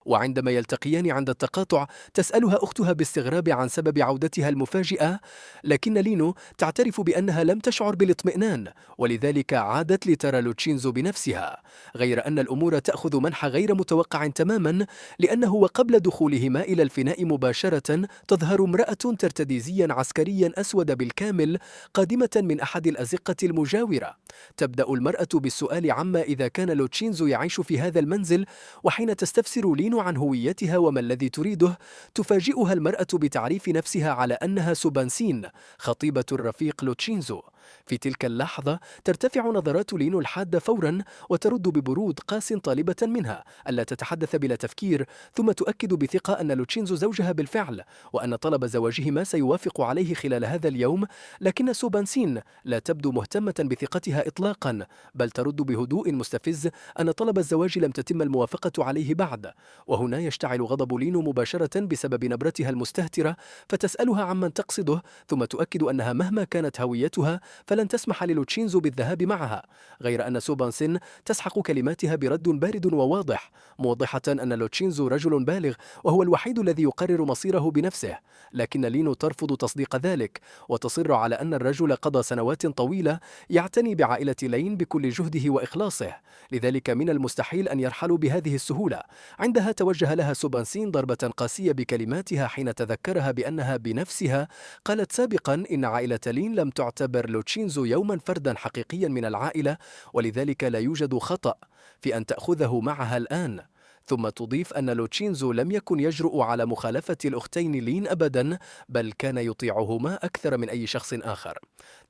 وعندما يلتقيان عند التقاطع تسألها أختها باستغراب عن سبب عودتها المفاجئة، لكن لينو تعترف بأنها لم تشعر بالاطمئنان، ولذلك عادت لترى لوتشينزو بنفسها. غير أن الأمور تأخذ منحى غير متوقع تماما، لأنه وقبل دخولهما إلى الفناء مباشرة تظهر امرأة ترتدي زيا عسكريا أسود بالكامل قادمة من أحد الأزقة المجاورة. تبدأ المرأة بالسؤال عما إذا كان لوتشينزو يعيش في هذا المنزل، وحين تستفسر لينو عن هويتها وما الذي تريده، تفاجئها المرأة بتعريف نفسها على أنها سوبانسين، خطيبة الرفيق لوتشينزو. في تلك اللحظة ترتفع نظرات لينو الحادة فورا، وترد ببرود قاس طالبة منها ألا تتحدث بلا تفكير، ثم تؤكد بثقة أن لوتشينزو زوجها بالفعل، وأن طلب زواجهما سيوافق عليه خلال هذا اليوم. لكن سوبانسين لا تبدو مهتمة بثقتها إطلاقا، بل ترد بهدوء مستفز أن طلب الزواج لم تتم الموافقة عليه بعد. وهنا يشتعل غضب لينو مباشرة بسبب نبرتها المستهترة، فتسألها عمن تقصده، ثم تؤكد أنها مهما كانت هويتها فلن تسمح للوتشينزو بالذهاب معها. غير أن سوبانسين تسحق كلماتها برد بارد وواضح، موضحة أن لوتشينزو رجل بالغ وهو الوحيد الذي يقرر مصيره بنفسه. لكن لينو ترفض تصديق ذلك، وتصر على أن الرجل قضى سنوات طويلة يعتني بعائلة لين بكل جهده وإخلاصه، لذلك من المستحيل أن يرحلوا بهذه السهولة. عندها توجه لها سوبانسين ضربة قاسية بكلماتها حين تذكرها بأنها بنفسها قالت سابقا إن عائلة لين لم تعتبر لوتشينزو يوما فردا حقيقيا من العائلة، ولذلك لا يوجد خطأ في أن تأخذه معها الآن. ثم تضيف أن لوتشينزو لم يكن يجرؤ على مخالفة الأختين لين أبدا، بل كان يطيعهما أكثر من أي شخص آخر.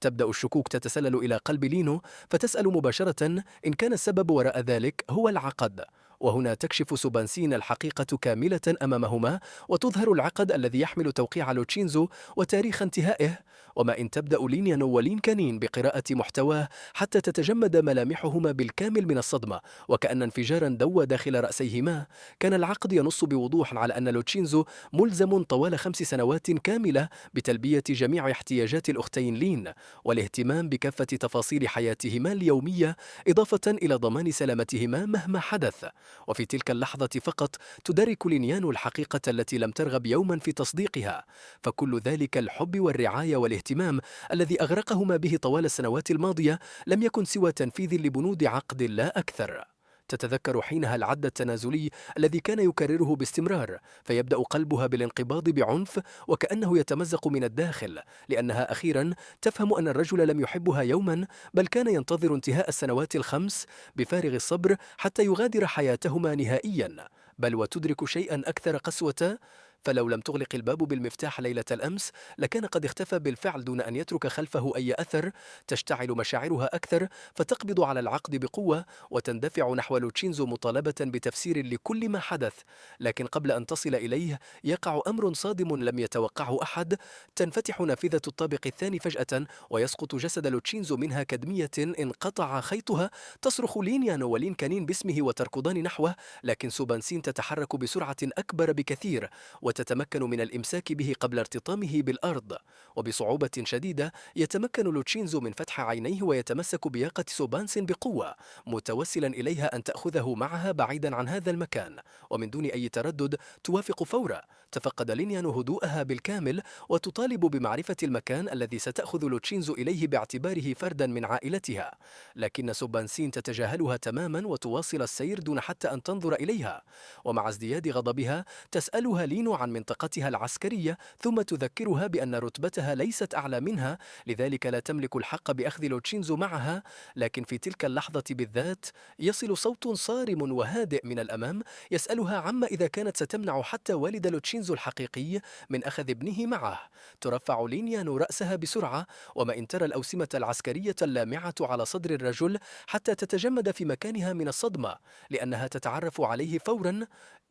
تبدأ الشكوك تتسلل إلى قلب لينو، فتسأل مباشرة إن كان السبب وراء ذلك هو العقد. وهنا تكشف سوبانسين الحقيقة كاملة أمامهما، وتظهر العقد الذي يحمل توقيع لوتشينزو وتاريخ انتهائه. وما إن تبدأ لينيانو ولين كانين بقراءة محتواه حتى تتجمد ملامحهما بالكامل من الصدمة، وكأن انفجارا دوى داخل رأسيهما. كان العقد ينص بوضوح على أن لوتشينزو ملزم طوال 5 سنوات كاملة بتلبية جميع احتياجات الأختين لين، والاهتمام بكافة تفاصيل حياتهما اليومية، إضافة إلى ضمان سلامتهما مهما حدث. وفي تلك اللحظة فقط تدرك لينيانو الحقيقة التي لم ترغب يوما في تصديقها، فكل ذلك الحب والرعاية والاهتمام الذي أغرقهما به طوال السنوات الماضية لم يكن سوى تنفيذ لبنود عقد لا أكثر. تتذكر حينها العد التنازلي الذي كان يكرره باستمرار، فيبدأ قلبها بالانقباض بعنف وكأنه يتمزق من الداخل، لأنها أخيرا تفهم أن الرجل لم يحبها يوما، بل كان ينتظر انتهاء السنوات ال5 بفارغ الصبر حتى يغادر حياتهما نهائيا. بل وتدرك شيئا أكثر قسوة، فلو لم تغلق الباب بالمفتاح ليلة الأمس لكان قد اختفى بالفعل دون أن يترك خلفه أي أثر. تشتعل مشاعرها أكثر، فتقبض على العقد بقوة وتندفع نحو لوتشينزو مطالبة بتفسير لكل ما حدث. لكن قبل أن تصل إليه يقع أمر صادم لم يتوقعه أحد. تنفتح نافذة الطابق الثاني فجأة، ويسقط جسد لوتشينزو منها كدمية انقطع خيطها. تصرخ لينيانو ولين كانين باسمه وتركضان نحوه، لكن سوبانسين تتحرك بسرعة أكبر بكثير، وتتمكن من الإمساك به قبل ارتطامه بالأرض. وبصعوبة شديدة يتمكن لوتشينزو من فتح عينيه ويتمسك بياقة سوبانسين بقوة، متوسلا إليها أن تأخذه معها بعيدا عن هذا المكان. ومن دون أي تردد توافق فورا. تفقد لينيانو هدوءها بالكامل، وتطالب بمعرفة المكان الذي ستأخذ لوتشينزو إليه باعتباره فردا من عائلتها. لكن سوبانسين تتجاهلها تماما وتواصل السير دون حتى أن تنظر إليها. ومع ازدياد غضبها تسألها لينو عن منطقتها العسكرية، ثم تذكرها بأن رتبتها ليست أعلى منها، لذلك لا تملك الحق بأخذ لوتشينزو معها. لكن في تلك اللحظة بالذات يصل صوت صارم وهادئ من الأمام يسألها عما إذا كانت ستمنع حتى والد لوتشينزو الحقيقي من أخذ ابنه معه. ترفع لينيانو رأسها بسرعة، وما إن ترى الأوسمة العسكرية اللامعة على صدر الرجل حتى تتجمد في مكانها من الصدمة، لأنها تتعرف عليه فورا.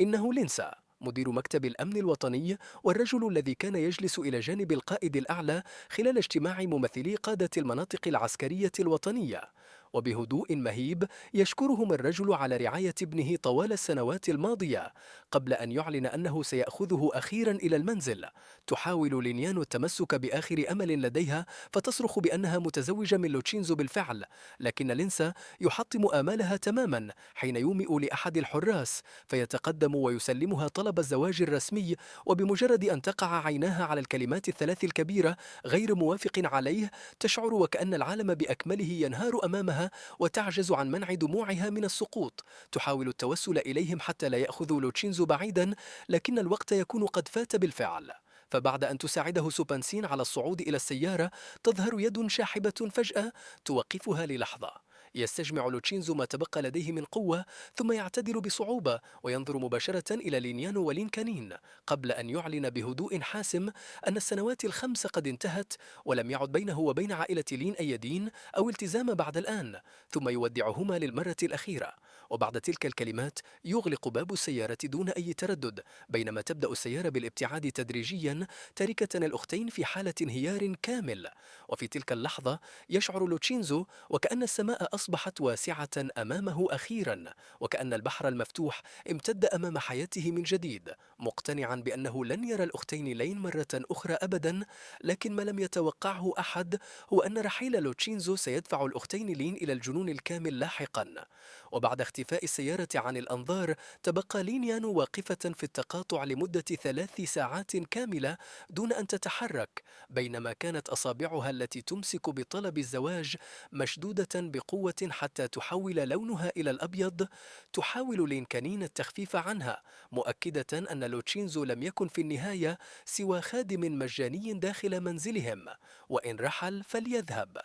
إنه لينسا، مدير مكتب الأمن الوطني، والرجل الذي كان يجلس إلى جانب القائد الأعلى خلال اجتماع ممثلي قادة المناطق العسكرية الوطنية. وبهدوء مهيب يشكرهم الرجل على رعاية ابنه طوال السنوات الماضية قبل أن يعلن أنه سيأخذه أخيرا إلى المنزل. تحاول لينيانو التمسك بآخر أمل لديها فتصرخ بأنها متزوجة من لوتشينزو بالفعل، لكن لينسا يحطم آمالها تماما حين يومئ لأحد الحراس فيتقدم ويسلمها طلب الزواج الرسمي، وبمجرد أن تقع عيناها على الكلمات الثلاث الكبيرة غير موافق عليه تشعر وكأن العالم بأكمله ينهار أمامها وتعجز عن منع دموعها من السقوط. تحاول التوسل إليهم حتى لا يأخذوا لوتشينزو بعيدا، لكن الوقت يكون قد فات بالفعل. فبعد أن تساعده سوبانسين على الصعود إلى السيارة تظهر يد شاحبة فجأة توقفها للحظة. يستجمع لوتشينزو ما تبقى لديه من قوة ثم يعتدل بصعوبة وينظر مباشرة إلى لينيانو ولينكانين قبل أن يعلن بهدوء حاسم أن السنوات الخمس قد انتهت ولم يعد بينه وبين عائلة لين أي دين أو التزام بعد الآن، ثم يودعهما للمرة الأخيرة. وبعد تلك الكلمات يغلق باب السيارة دون أي تردد، بينما تبدأ السيارة بالابتعاد تدريجيا تاركة الأختين في حالة انهيار كامل. وفي تلك اللحظة يشعر لوتشينزو وكأن السماء أصبحت واسعة أمامه أخيرا، وكأن البحر المفتوح امتد أمام حياته من جديد، مقتنعا بأنه لن يرى الأختين لين مرة أخرى أبدا. لكن ما لم يتوقعه أحد هو أن رحيل لوتشينزو سيدفع الأختين لين إلى الجنون الكامل لاحقا. وبعد اختفاء السيارة عن الأنظار تبقى لينيانو واقفة في التقاطع لمدة 3 ساعات كاملة دون أن تتحرك، بينما كانت أصابعها التي تمسك بطلب الزواج مشدودة بقوة حتى تحول لونها إلى الأبيض. تحاول لينكانين التخفيف عنها، مؤكدة أن لوتشينزو لم يكن في النهاية سوى خادم مجاني داخل منزلهم، وإن رحل فليذهب.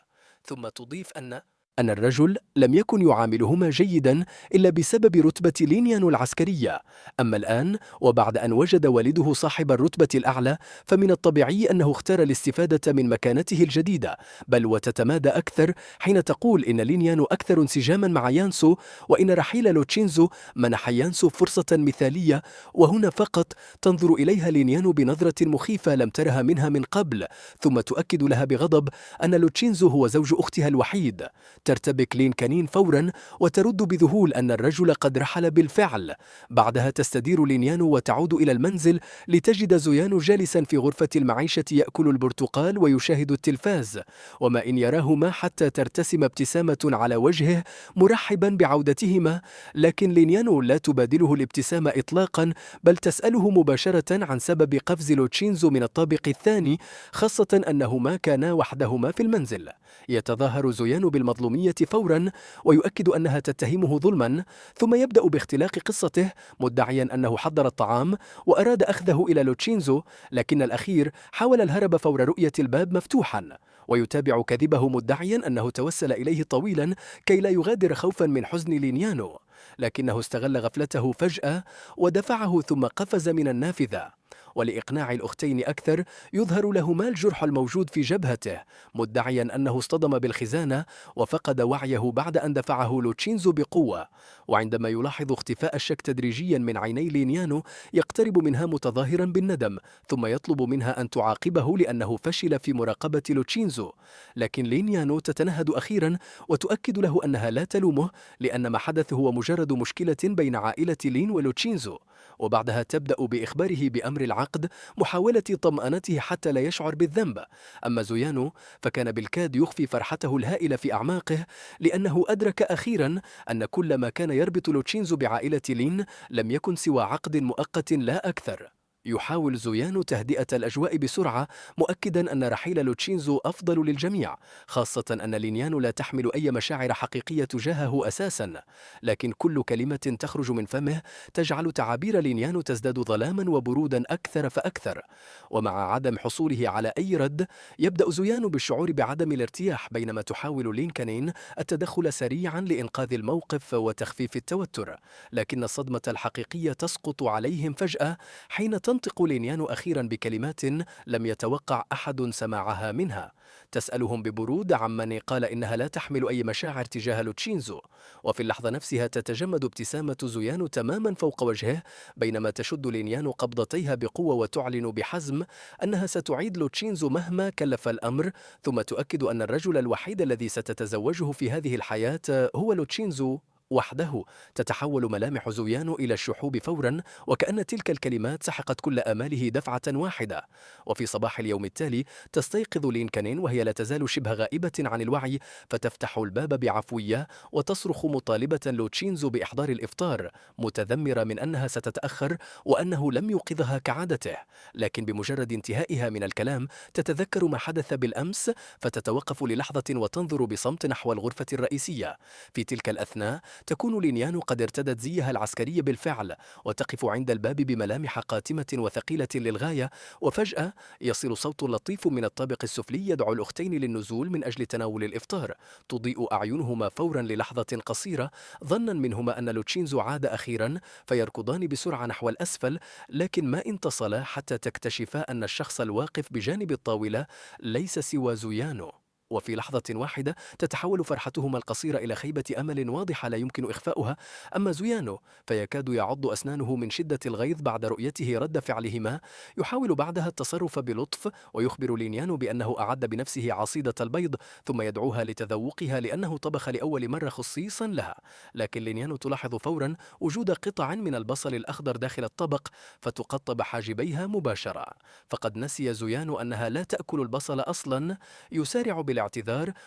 ثم تضيف أن الرجل لم يكن يعاملهما جيدا إلا بسبب رتبة لينيانو العسكرية. أما الآن وبعد أن وجد والده صاحب الرتبة الأعلى فمن الطبيعي أنه اختار الاستفادة من مكانته الجديدة، بل وتتمادى أكثر حين تقول إن لينيانو أكثر انسجاما مع يانسو، وإن رحيل لوتشينزو منح يانسو فرصة مثالية. وهنا فقط تنظر إليها لينيانو بنظرة مخيفة لم ترها منها من قبل، ثم تؤكد لها بغضب أن لوتشينزو هو زوج أختها الوحيد. ترتبك لينكانين فورا وترد بذهول أن الرجل قد رحل بالفعل. بعدها تستدير لينيانو وتعود إلى المنزل لتجد زويانو جالسا في غرفة المعيشة يأكل البرتقال ويشاهد التلفاز، وما إن يراهما حتى ترتسم ابتسامة على وجهه مرحبا بعودتهما. لكن لينيانو لا تبادله الابتسامة إطلاقا، بل تسأله مباشرة عن سبب قفز لوتشينزو من الطابق الثاني، خاصة أنهما كانا وحدهما في المنزل. يتظاهر زويانو بالمظلومية فورا ويؤكد أنها تتهمه ظلما، ثم يبدأ باختلاق قصته مدعيا أنه حضر الطعام وأراد أخذه إلى لوتشينزو، لكن الأخير حاول الهرب فور رؤية الباب مفتوحا. ويتابع كذبه مدعيا أنه توسل إليه طويلا كي لا يغادر خوفا من حزن لينيانو، لكنه استغل غفلته فجأة ودفعه ثم قفز من النافذة. ولإقناع الأختين أكثر يظهر لهما الجرح الموجود في جبهته، مدعيا أنه اصطدم بالخزانة وفقد وعيه بعد أن دفعه لوتشينزو بقوة. وعندما يلاحظ اختفاء الشك تدريجيا من عيني لينيانو يقترب منها متظاهرا بالندم، ثم يطلب منها أن تعاقبه لأنه فشل في مراقبة لوتشينزو. لكن لينيانو تتنهد أخيرا وتؤكد له أنها لا تلومه، لأن ما حدث هو مجرد مشكلة بين عائلة لين ولوتشينزو. وبعدها تبدأ بإخباره بأمر العقد، محاولة طمأنته حتى لا يشعر بالذنب. أما زويانو فكان بالكاد يخفي فرحته الهائلة في أعماقه، لأنه أدرك أخيرا أن كل ما كان يربط لوتشينزو بعائلة لين لم يكن سوى عقد مؤقت لا أكثر. يحاول زويانو تهدئة الأجواء بسرعة، مؤكدا أن رحيل لوتشينزو أفضل للجميع، خاصة أن لينيانو لا تحمل أي مشاعر حقيقية تجاهه أساسا. لكن كل كلمة تخرج من فمه تجعل تعابير لينيانو تزداد ظلاما وبرودا أكثر فأكثر. ومع عدم حصوله على أي رد يبدأ زويانو بالشعور بعدم الارتياح، بينما تحاول لينكانين التدخل سريعا لإنقاذ الموقف وتخفيف التوتر. لكن الصدمة الحقيقية تسقط عليهم فجأة حين تنطق لينيانو أخيرا بكلمات لم يتوقع أحد سماعها منها. تسألهم ببرود عمن قال إنها لا تحمل أي مشاعر تجاه لوتشينزو، وفي اللحظة نفسها تتجمد ابتسامة زويانو تماما فوق وجهه، بينما تشد لينيانو قبضتيها بقوة وتعلن بحزم أنها ستعيد لوتشينزو مهما كلف الأمر، ثم تؤكد أن الرجل الوحيد الذي ستتزوجه في هذه الحياة هو لوتشينزو وحده. تتحول ملامح زويانو إلى الشحوب فورا، وكأن تلك الكلمات سحقت كل آماله دفعة واحدة. وفي صباح اليوم التالي تستيقظ لين كانين وهي لا تزال شبه غائبة عن الوعي، فتفتح الباب بعفوية وتصرخ مطالبة لوتشينزو بإحضار الإفطار، متذمرة من أنها ستتأخر وأنه لم يوقظها كعادته. لكن بمجرد انتهائها من الكلام تتذكر ما حدث بالأمس، فتتوقف للحظة وتنظر بصمت نحو الغرفة الرئيسية. في تلك الأثناء تكون لينيانو قد ارتدت زيها العسكري بالفعل، وتقف عند الباب بملامح قاتمة وثقيلة للغاية، وفجأة يصل صوت لطيف من الطابق السفلي يدعو الأختين للنزول من أجل تناول الإفطار. تضيء أعينهما فورا للحظة قصيرة، ظنا منهما أن لوتشينزو عاد أخيرا، فيركضان بسرعة نحو الأسفل، لكن ما انتصلا حتى تكتشفا أن الشخص الواقف بجانب الطاولة ليس سوى زويانو. وفي لحظة واحدة تتحول فرحتهما القصيرة إلى خيبة أمل واضحة لا يمكن إخفاؤها. أما زويانو فيكاد يعض أسنانه من شدة الغيظ بعد رؤيته رد فعلهما. يحاول بعدها التصرف بلطف ويخبر لينيانو بأنه أعد بنفسه عصيدة البيض، ثم يدعوها لتذوقها لأنه طبخ لأول مرة خصيصا لها. لكن لينيانو تلاحظ فورا وجود قطع من البصل الأخضر داخل الطبق، فتقطب حاجبيها مباشرة. فقد نسي زويانو أنها لا تأكل البصل أصلا. يسارع بالاعتذار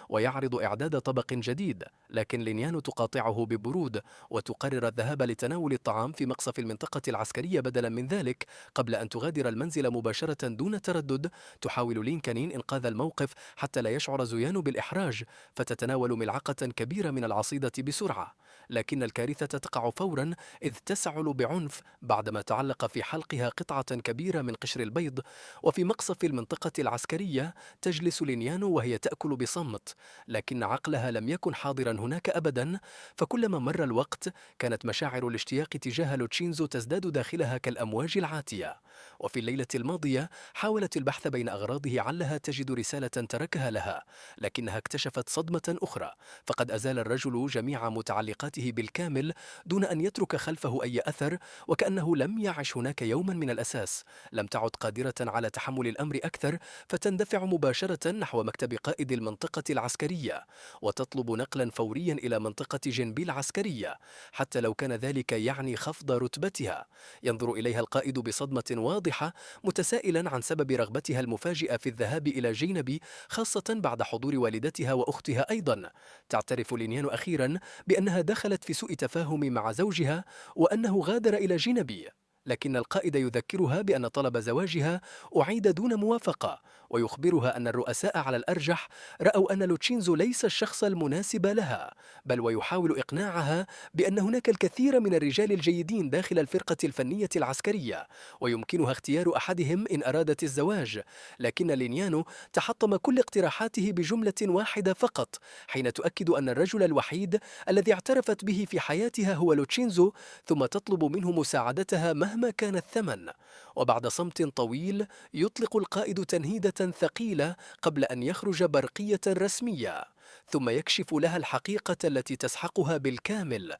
ويعرض إعداد طبق جديد، لكن لينيانو تقاطعه ببرود وتقرر الذهاب لتناول الطعام في مقصف المنطقة العسكرية بدلا من ذلك. قبل أن تغادر المنزل مباشرة دون تردد، تحاول لين كانين إنقاذ الموقف حتى لا يشعر زويانو بالإحراج، فتتناول ملعقة كبيرة من العصيدة بسرعة. لكن الكارثة تقع فورا، إذ تسعل بعنف بعدما تعلق في حلقها قطعة كبيرة من قشر البيض. وفي مقصف المنطقة العسكرية تجلس لينيانو وهي تأكل بصمت، لكن عقلها لم يكن حاضرا هناك أبدا. فكلما مر الوقت كانت مشاعر الاشتياق تجاه لوتشينزو تزداد داخلها كالأمواج العاتية. وفي الليلة الماضية حاولت البحث بين أغراضه علها تجد رسالة تركها لها، لكنها اكتشفت صدمة أخرى، فقد أزال الرجل جميع متعلقاته بالكامل دون أن يترك خلفه أي أثر، وكأنه لم يعش هناك يوما من الأساس. لم تعد قادرة على تحمل الأمر أكثر، فتندفع مباشرة نحو مكتب قائد المنطقة العسكرية وتطلب نقلا فوريا إلى منطقة جنبي العسكرية، حتى لو كان ذلك يعني خفض رتبتها. ينظر إليها القائد بصدمة واضحة، متسائلا عن سبب رغبتها المفاجئة في الذهاب إلى جينبي، خاصة بعد حضور والدتها وأختها أيضا. تعترف لينيانو أخيرا بأنها دخلت في سوء تفاهم مع زوجها وأنه غادر إلى جينبي، لكن القائد يذكرها بأن طلب زواجها أعيد دون موافقة، ويخبرها أن الرؤساء على الأرجح رأوا أن لوتشينزو ليس الشخص المناسب لها، بل ويحاول إقناعها بأن هناك الكثير من الرجال الجيدين داخل الفرقة الفنية العسكرية، ويمكنها اختيار أحدهم إن أرادت الزواج. لكن لينيانو تحطم كل اقتراحاته بجملة واحدة فقط، حين تؤكد أن الرجل الوحيد الذي اعترفت به في حياتها هو لوتشينزو، ثم تطلب منه مساعدتها مهما كان الثمن. وبعد صمت طويل يطلق القائد تنهيدة ثقيلة قبل أن يخرج برقية رسمية، ثم يكشف لها الحقيقة التي تسحقها بالكامل.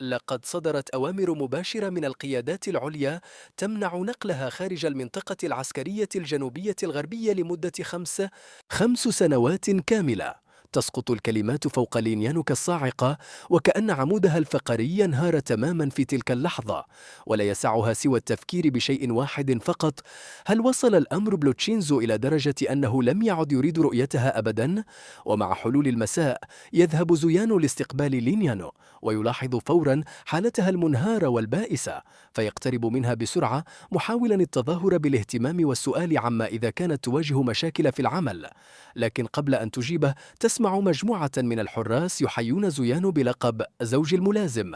لقد صدرت أوامر مباشرة من القيادات العليا تمنع نقلها خارج المنطقة العسكرية الجنوبية الغربية لمدة 5 سنوات كاملة. تسقط الكلمات فوق لينيانو كالصاعقة، وكأن عمودها الفقري انهار تماما في تلك اللحظة، ولا يسعها سوى التفكير بشيء واحد فقط: هل وصل الأمر بلوتشينزو إلى درجة أنه لم يعد يريد رؤيتها أبدا؟ ومع حلول المساء يذهب زويانو لاستقبال لينيانو، ويلاحظ فورا حالتها المنهارة والبائسة، فيقترب منها بسرعة محاولا التظاهر بالاهتمام والسؤال عما إذا كانت تواجه مشاكل في العمل. لكن قبل أن تجيبه تسمع تسمع مجموعة من الحراس يحيون زويانو بلقب زوج الملازم،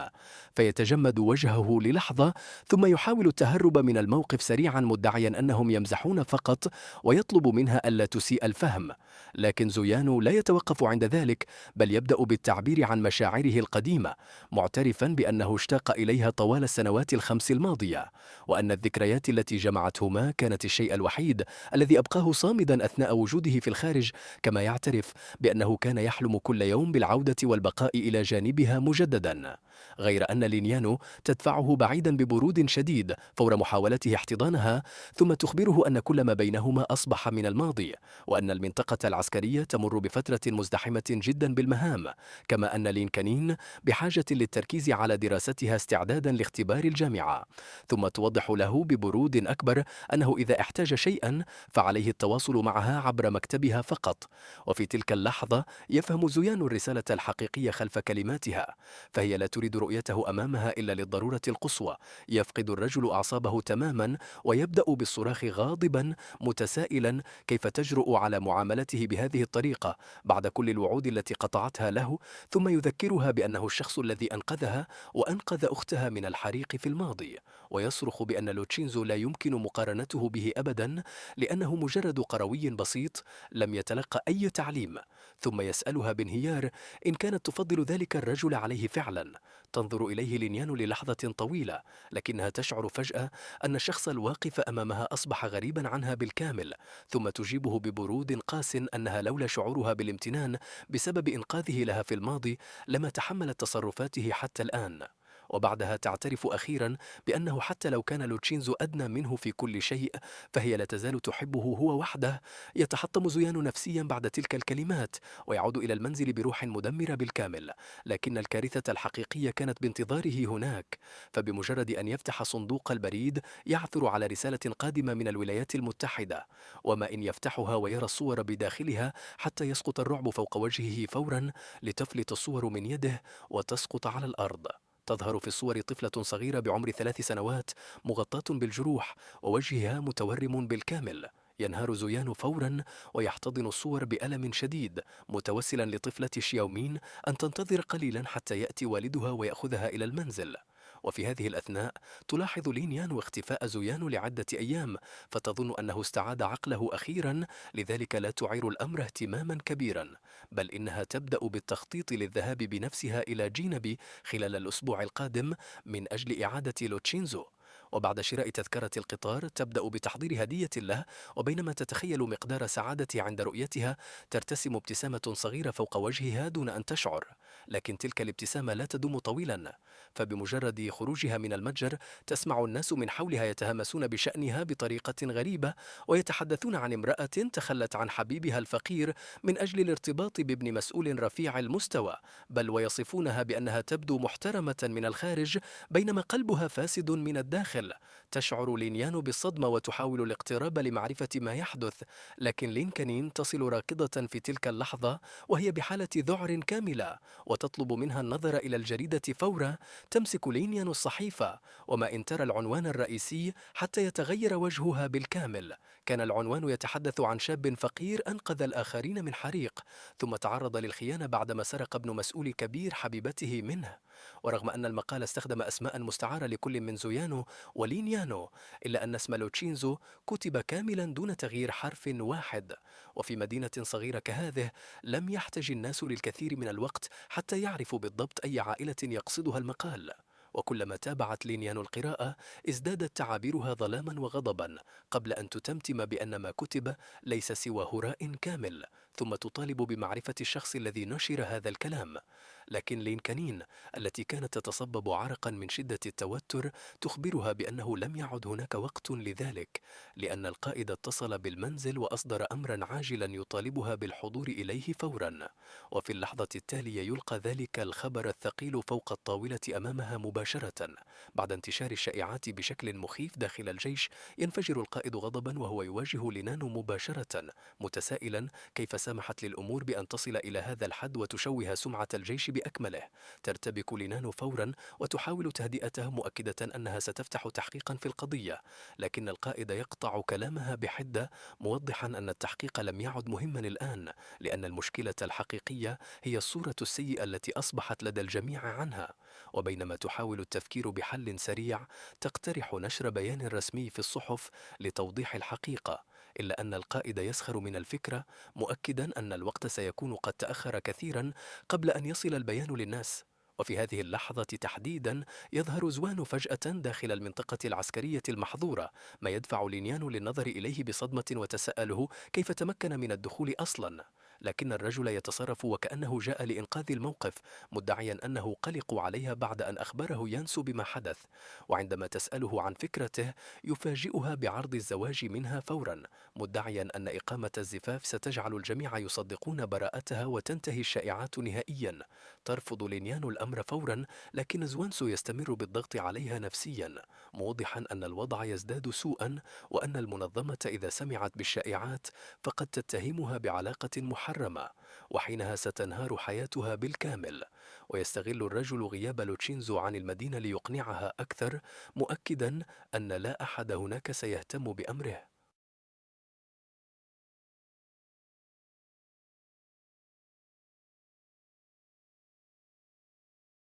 فيتجمد وجهه للحظة ثم يحاول التهرب من الموقف سريعا مدعيا أنهم يمزحون فقط، ويطلب منها ألا تسيء الفهم. لكن زويانو لا يتوقف عند ذلك، بل يبدأ بالتعبير عن مشاعره القديمة، معترفا بأنه اشتاق إليها طوال السنوات ال5 الماضية، وأن الذكريات التي جمعتهما كانت الشيء الوحيد الذي أبقاه صامدا أثناء وجوده في الخارج، كما يعترف بأنه كان يحلم كل يوم بالعودة والبقاء إلى جانبها مجددا. غير أن لينيانو تدفعه بعيدا ببرود شديد فور محاولته احتضانها، ثم تخبره أن كل ما بينهما أصبح من الماضي، وأن المنطقة العسكرية تمر بفترة مزدحمة جدا بالمهام، كما أن لين كانين بحاجة للتركيز على دراستها استعدادا لاختبار الجامعة. ثم توضح له ببرود أكبر أنه إذا احتاج شيئا فعليه التواصل معها عبر مكتبها فقط. وفي تلك اللحظة يفهم زويان الرسالة الحقيقية خلف كلماتها، فهي لا تريد رؤيته أمامها إلا للضرورة القصوى. يفقد الرجل أعصابه تماما ويبدأ بالصراخ غاضبا متسائلا كيف تجرؤ على معاملته بهذه الطريقة بعد كل الوعود التي قطعتها له، ثم يذكرها بأنه الشخص الذي أنقذها وأنقذ أختها من الحريق في الماضي، ويصرخ بأن لوتشينزو لا يمكن مقارنته به أبدا، لأنه مجرد قروي بسيط لم يتلقى أي تعليم. ثم يسألها بانهيار إن كانت تفضل ذلك الرجل عليه فعلا. تنظر إليه لينيان للحظة طويلة، لكنها تشعر فجأة أن الشخص الواقف أمامها أصبح غريبا عنها بالكامل، ثم تجيبه ببرود قاس أنها لولا شعورها بالامتنان بسبب إنقاذه لها في الماضي لما تحملت تصرفاته حتى الآن. وبعدها تعترف أخيرا بأنه حتى لو كان لوتشينزو أدنى منه في كل شيء فهي لا تزال تحبه هو وحده. يتحطم زويان نفسيا بعد تلك الكلمات ويعود إلى المنزل بروح مدمرة بالكامل، لكن الكارثة الحقيقية كانت بانتظاره هناك. فبمجرد أن يفتح صندوق البريد يعثر على رسالة قادمة من الولايات المتحدة، وما إن يفتحها ويرى الصور بداخلها حتى يسقط الرعب فوق وجهه فورا، لتفلت الصور من يده وتسقط على الأرض. تظهر في الصور طفلة صغيرة بعمر 3 سنوات مغطاة بالجروح ووجهها متورم بالكامل. ينهار زويان فورا ويحتضن الصور بألم شديد، متوسلا لطفلة شياومين أن تنتظر قليلا حتى يأتي والدها ويأخذها إلى المنزل. وفي هذه الأثناء تلاحظ لين يانو اختفاء زويان لعدة أيام، فتظن أنه استعاد عقله أخيرا، لذلك لا تعير الأمر اهتماما كبيرا، بل إنها تبدأ بالتخطيط للذهاب بنفسها إلى جينبي خلال الأسبوع القادم من أجل إعادة لوتشينزو. وبعد شراء تذكرة القطار تبدأ بتحضير هدية له، وبينما تتخيل مقدار سعادتها عند رؤيتها ترتسم ابتسامة صغيرة فوق وجهها دون أن تشعر، لكن تلك الابتسامة لا تدوم طويلا. فبمجرد خروجها من المتجر تسمع الناس من حولها يتهامسون بشأنها بطريقة غريبة، ويتحدثون عن امرأة تخلت عن حبيبها الفقير من أجل الارتباط بابن مسؤول رفيع المستوى، بل ويصفونها بأنها تبدو محترمة من الخارج بينما قلبها فاسد من الداخل. تشعر لينيانو بالصدمة وتحاول الاقتراب لمعرفة ما يحدث، لكن لين كانين تصل راكضة في تلك اللحظة وهي بحالة ذعر كاملة، وتطلب منها النظر إلى الجريدة فورا. تمسك لينيانو الصحيفة، وما إن ترى العنوان الرئيسي حتى يتغير وجهها بالكامل. كان العنوان يتحدث عن شاب فقير أنقذ الآخرين من حريق، ثم تعرض للخيانة بعدما سرق ابن مسؤول كبير حبيبته منه. ورغم أن المقال استخدم أسماء مستعارة لكل من زويانو ولينيانو، إلا أن اسم لوتشينزو كتب كاملا دون تغيير حرف واحد. وفي مدينة صغيرة كهذه لم يحتج الناس للكثير من الوقت حتى يعرفوا بالضبط أي عائلة يقصدها المقال. وكلما تابعت لينيانو القراءة ازدادت تعابيرها ظلاما وغضبا، قبل أن تتمتم بأن ما كتب ليس سوى هراء كامل، ثم تطالب بمعرفة الشخص الذي نشر هذا الكلام. لكن لين كانين التي كانت تتصبب عرقا من شدة التوتر تخبرها بأنه لم يعد هناك وقت لذلك، لأن القائد اتصل بالمنزل وأصدر أمرا عاجلا يطالبها بالحضور إليه فورا. وفي اللحظة التالية يلقى ذلك الخبر الثقيل فوق الطاولة أمامها مباشرة. بعد انتشار الشائعات بشكل مخيف داخل الجيش ينفجر القائد غضبا وهو يواجه لينانو مباشرة، متسائلا كيف سمحت للأمور بأن تصل إلى هذا الحد وتشوه سمعة الجيش بأكمله. ترتبك لينانو فورا وتحاول تهدئته مؤكدة أنها ستفتح تحقيقا في القضية، لكن القائد يقطع كلامها بحدة موضحا أن التحقيق لم يعد مهما الآن، لأن المشكلة الحقيقية هي الصورة السيئة التي أصبحت لدى الجميع عنها. وبينما تحاول التفكير بحل سريع، تقترح نشر بيان رسمي في الصحف لتوضيح الحقيقة، إلا أن القائد يسخر من الفكرة مؤكدا أن الوقت سيكون قد تأخر كثيرا قبل أن يصل البيان للناس. وفي هذه اللحظة تحديدا يظهر زوان فجأة داخل المنطقة العسكرية المحظورة، ما يدفع لينيانو للنظر إليه بصدمة وتساءله كيف تمكن من الدخول أصلا. لكن الرجل يتصرف وكأنه جاء لإنقاذ الموقف، مدعيا أنه قلق عليها بعد أن أخبره يانسو بما حدث. وعندما تسأله عن فكرته يفاجئها بعرض الزواج منها فورا، مدعيا أن إقامة الزفاف ستجعل الجميع يصدقون براءتها وتنتهي الشائعات نهائيا. ترفض لينيانو الأمر فورا، لكن زوانسو يستمر بالضغط عليها نفسيا، موضحا أن الوضع يزداد سوءا، وأن المنظمة إذا سمعت بالشائعات فقد تتهمها بعلاقة محرمة، وحينها ستنهار حياتها بالكامل. ويستغل الرجل غياب لوتشينزو عن المدينة ليقنعها أكثر، مؤكدا أن لا أحد هناك سيهتم بأمره.